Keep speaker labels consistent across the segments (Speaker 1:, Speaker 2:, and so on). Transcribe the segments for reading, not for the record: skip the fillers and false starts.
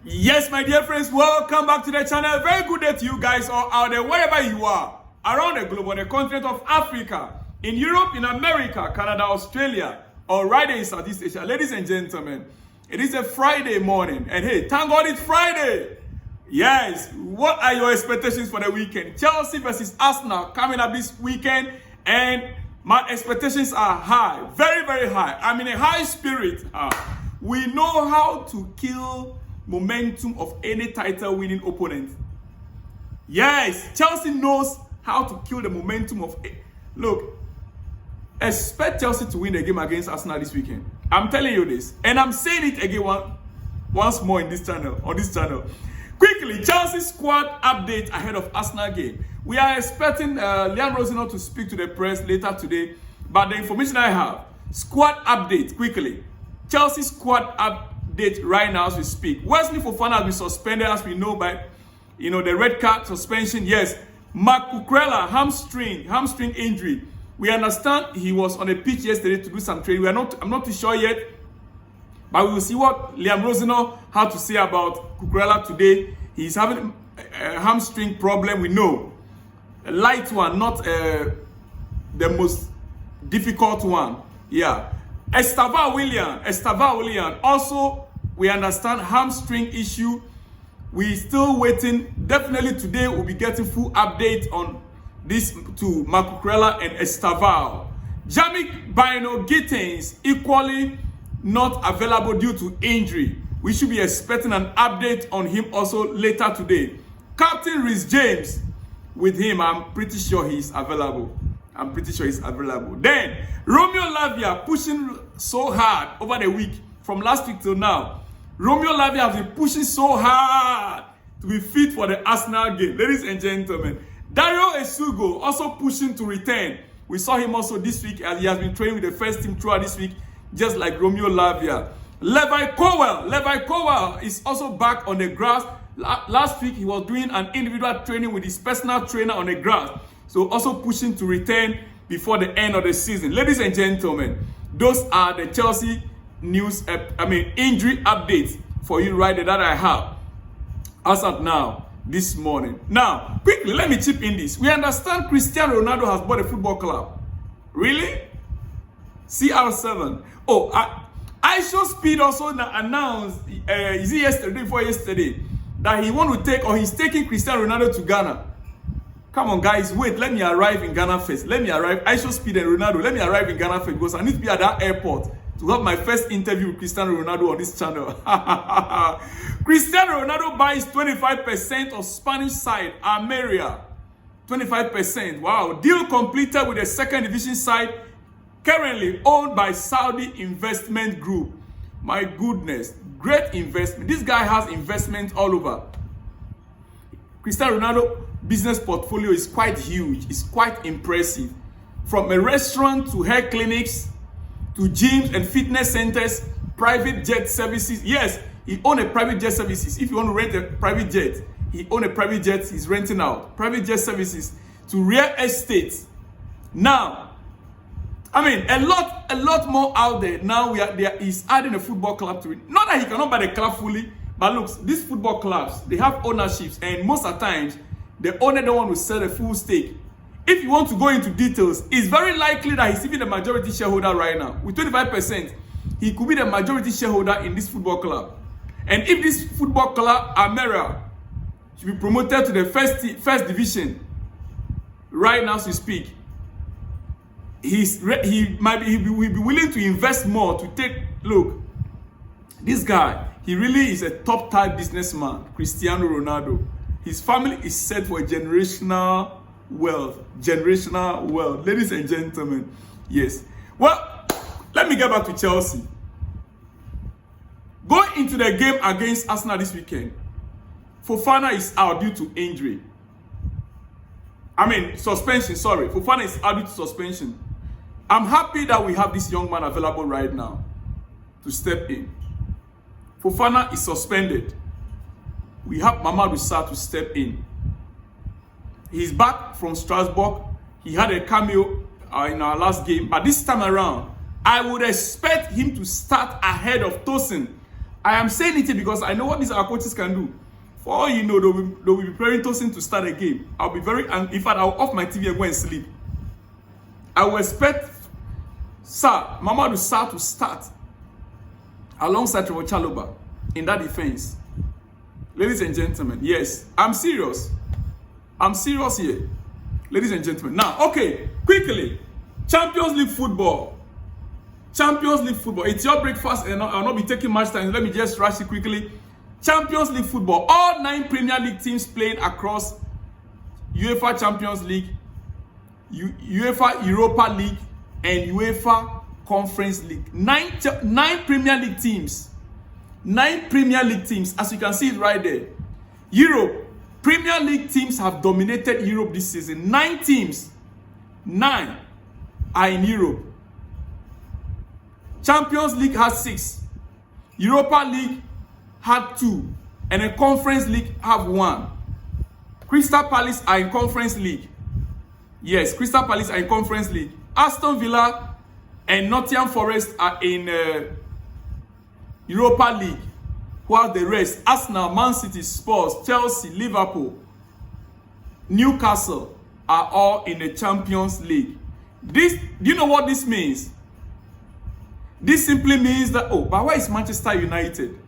Speaker 1: Yes, my dear friends, welcome back to the channel. Very good day to you guys all out there, wherever you are, around the globe, on the continent of Africa, in Europe, in America, Canada, Australia, or right in Southeast Asia. Ladies and gentlemen, it is a Friday morning, and hey, thank God it's Friday. Yes, what are your expectations for the weekend? Chelsea versus Arsenal coming up this weekend, and my expectations are high, very, very high. I'm in a high spirit. We know how to kill momentum of any title-winning opponent. Yes, Chelsea knows how to kill the momentum of. Look, expect Chelsea to win the game against Arsenal this weekend. I'm telling you this, and I'm saying it again once more in this channel, on this channel. Quickly, Chelsea squad update ahead of Arsenal game. We are expecting Cristiano Ronaldo to speak to the press later today, but the information I have, squad update quickly. Chelsea squad update right now as we speak. Wesley Fofana has been suspended, as we know, by the red card suspension. Yes, Marc Cucurella hamstring injury. We understand he was on the pitch yesterday to do some training. I'm not too sure yet, but we will see what Liam Rosino had to say about Cucurella today. He's having a hamstring problem. We know a light one, not the most difficult one. Yeah. Estava William, also we understand hamstring issue. We still waiting. Definitely today we'll be getting full update on this to Marc Cucurella and Estava. Jamie Bino Gittins equally not available due to injury. We should be expecting an update on him also later today. Captain Rhys James, with him, I'm pretty sure he's available. Then, Romeo Lavia pushing so hard over the week, from last week till now. Romeo Lavia has been pushing so hard to be fit for the Arsenal game. Ladies and gentlemen, Dario Esugo also pushing to return. We saw him also this week as he has been training with the first team throughout this week, just like Romeo Lavia. Levi Cowell is also back on the grass. Last week, he was doing an individual training with his personal trainer on the grass. So also pushing to return before the end of the season. Ladies and gentlemen, those are the Chelsea news, injury updates for you right there that I have as of now, this morning. Now, quickly, let me chip in this. We understand Cristiano Ronaldo has bought a football club. Really? CR7. Oh, iShowSpeed also announced, is it yesterday, before yesterday, that he's taking Cristiano Ronaldo to Ghana. Come on, guys, wait, let me arrive in Ghana first. iShowSpeed and Ronaldo, let me arrive in Ghana first, because I need to be at that airport to have my first interview with Cristiano Ronaldo on this channel. Cristiano Ronaldo buys 25% of Spanish side, Almeria. 25%. Wow. Deal completed with the second division side, currently owned by Saudi Investment Group. My goodness, great investment. This guy has investment all over. Cristiano Ronaldo business portfolio is quite huge. It's quite impressive. From a restaurant to hair clinics to gyms and fitness centers, private jet services. Yes, he owns a private jet services. If you want to rent a private jet, he owns a private jet. He's renting out private jet services to real estate. Now, a lot more out there. Now he's adding a football club to it. Not that he cannot buy the club fully, but look, these football clubs, they have ownerships, and most of the times, the owner don't want to sell a full stake. If you want to go into details, it's very likely that he's even the majority shareholder right now. With 25%, he could be the majority shareholder in this football club. And if this football club, Almeria, should be promoted to the first division, right now as we speak, he'll be willing to invest more to take. Look, this guy, he really is a top type businessman, Cristiano Ronaldo. His family is set for generational wealth. Ladies and gentlemen. Yes. Well, let me get back to Chelsea. Going into the game against Arsenal this weekend, Fofana is out due to injury. Suspension, sorry. Fofana is out due to suspension. I'm happy that we have this young man available right now to step in. Fofana is suspended. We have Mamadou Sarr to step in. He's back from Strasbourg. He had a cameo in our last game. But this time around, I would expect him to start ahead of Tosin. I am saying it because I know what these our coaches can do. For all you know, they will be preparing Tosin to start a game. I'll be very, and in fact, I'll off my TV and go and sleep. I will expect Mamadou Sarr to start alongside Trevor Chalobah in that defense. Ladies and gentlemen, yes, I'm serious. I'm serious here. Ladies and gentlemen. Now, okay, quickly. Champions League football. Champions League football. It's your breakfast and I'll not be taking much time. Let me just rush it quickly. Champions League football. All 9 Premier League teams playing across UEFA Champions League, UEFA Europa League, and UEFA Conference League. 9 Premier League teams. 9 Premier League teams. As you can see it right there. Europe. Premier League teams have dominated Europe this season. 9 teams. 9 are in Europe. Champions League has 6. Europa League had 2. And the Conference League have 1. Crystal Palace are in Conference League. Yes, Crystal Palace are in Conference League. Aston Villa and Nottingham Forest are in Europa League. Who are the rest? Arsenal, Man City, Spurs, Chelsea, Liverpool, Newcastle are all in the Champions League. Do you know what this means? This simply means that, but where is Manchester United?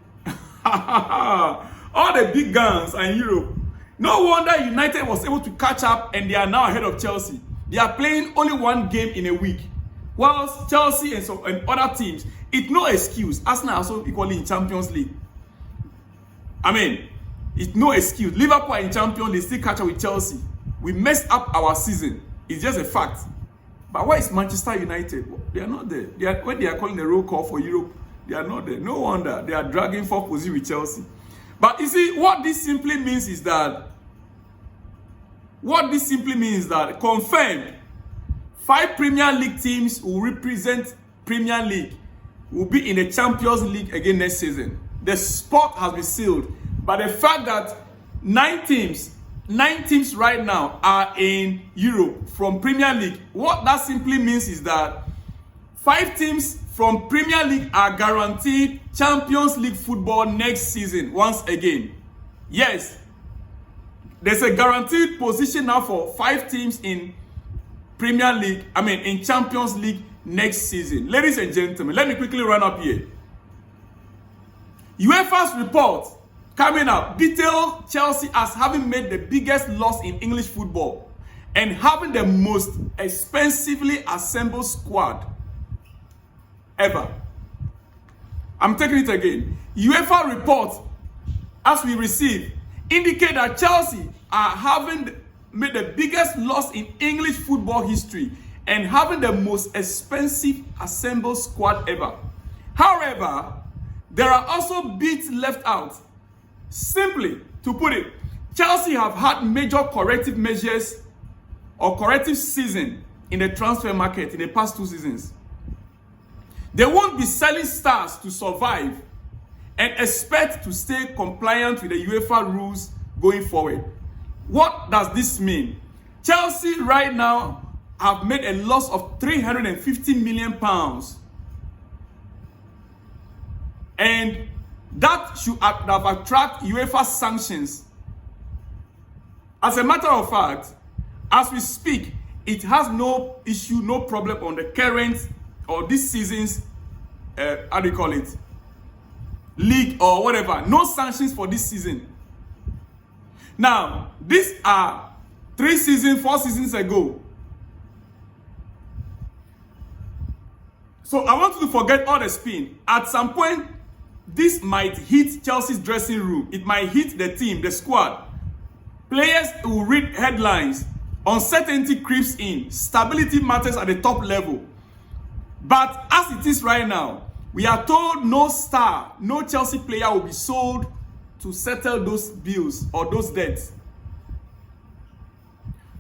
Speaker 1: All the big guns are in Europe. No wonder United was able to catch up and they are now ahead of Chelsea. They are playing only 1 game in a week. Whilst Chelsea and other teams, it's no excuse. Arsenal also equally in Champions League. I mean, it's no excuse. Liverpool are in Champions League, still catch up with Chelsea. We messed up our season. It's just a fact. But why is Manchester United? They are not there. When they are calling the roll call for Europe, they are not there. No wonder they are dragging 4th position with Chelsea. But you see, what this simply means is that confirmed 5 Premier League teams will represent Premier League, will be in the Champions League again next season. The spot has been sealed. But the fact that 9 teams right now are in Europe from Premier League, what that simply means is that 5 teams from Premier League are guaranteed Champions League football next season once again. Yes, there's a guaranteed position now for 5 teams in Premier League, in Champions League next season. Ladies and gentlemen, let me quickly run up here. UEFA's report coming up detail Chelsea as having made the biggest loss in English football and having the most expensively assembled squad ever. I'm taking it again. UEFA report, as we receive, indicate that Chelsea are having made the biggest loss in English football history and having the most expensive assembled squad ever. However, there are also bits left out. Simply, to put it, Chelsea have had major corrective measures or corrective season in the transfer market in the past 2 seasons. They won't be selling stars to survive and expect to stay compliant with the UEFA rules going forward. What does this mean? Chelsea right now have made a loss of £350 million. And that should have attracted UEFA sanctions. As a matter of fact, as we speak, it has no issue, no problem on the current or this season's, league or whatever. No sanctions for this season. Now, these are 4 seasons ago. So I want you to forget all the spin. At some point, this might hit Chelsea's dressing room. It might hit the team, the squad. Players will read headlines. Uncertainty creeps in. Stability matters at the top level. But as it is right now, we are told no star, no Chelsea player will be sold to settle those bills or those debts.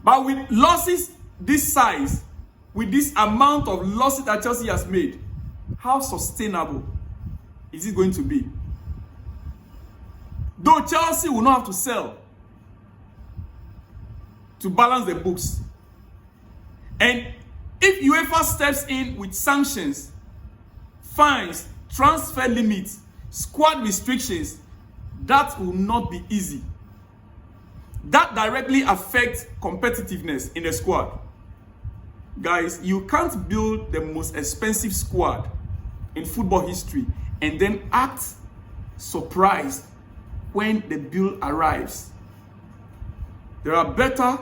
Speaker 1: But with losses this size, with this amount of losses that Chelsea has made, how sustainable is it going to be? Though Chelsea will not have to sell to balance the books. And if UEFA steps in with sanctions, fines, transfer limits, squad restrictions, that will not be easy. That directly affects competitiveness in the squad. Guys, you can't build the most expensive squad in football history and then act surprised when the bill arrives. There are better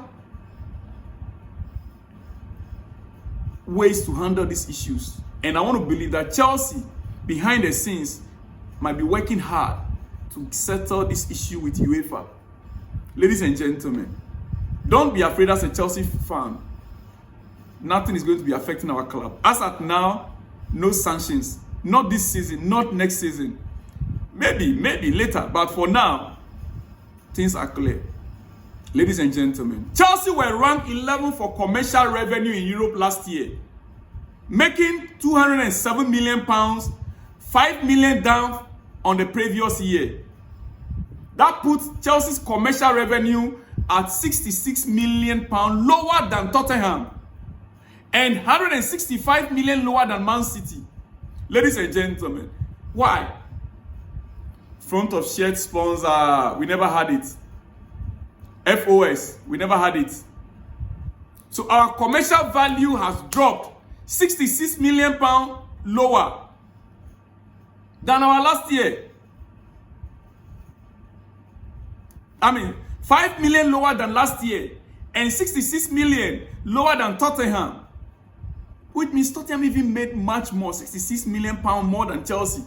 Speaker 1: ways to handle these issues. And I want to believe that Chelsea, behind the scenes, might be working hard to settle this issue with UEFA. Ladies and gentlemen, don't be afraid as a Chelsea fan. Nothing is going to be affecting our club. As at now, no sanctions. Not this season, not next season. Maybe later. But for now, things are clear. Ladies and gentlemen, Chelsea were ranked 11 for commercial revenue in Europe last year, making £207 million, £5 million down on the previous year. That puts Chelsea's commercial revenue at £66 million lower than Tottenham and £165 million lower than Man City. Ladies and gentlemen, why? Front of shirt sponsor, we never had it. FOS, we never had it. So our commercial value has dropped £66 million lower than our last year. I mean, 5 million lower than last year and 66 million lower than Tottenham. Which means Tottenham even made much more, 66 million pounds more than Chelsea.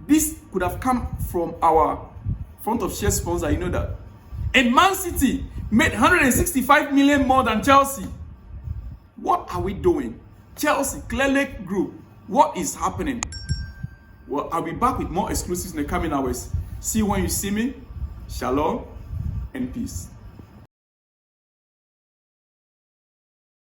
Speaker 1: This could have come from our front of share sponsor, you know that. And Man City made 165 million more than Chelsea. What are we doing? Chelsea, Clearly Group, what is happening? Well, I'll be back with more exclusives in the coming hours. See you when you see me. Shalom and peace.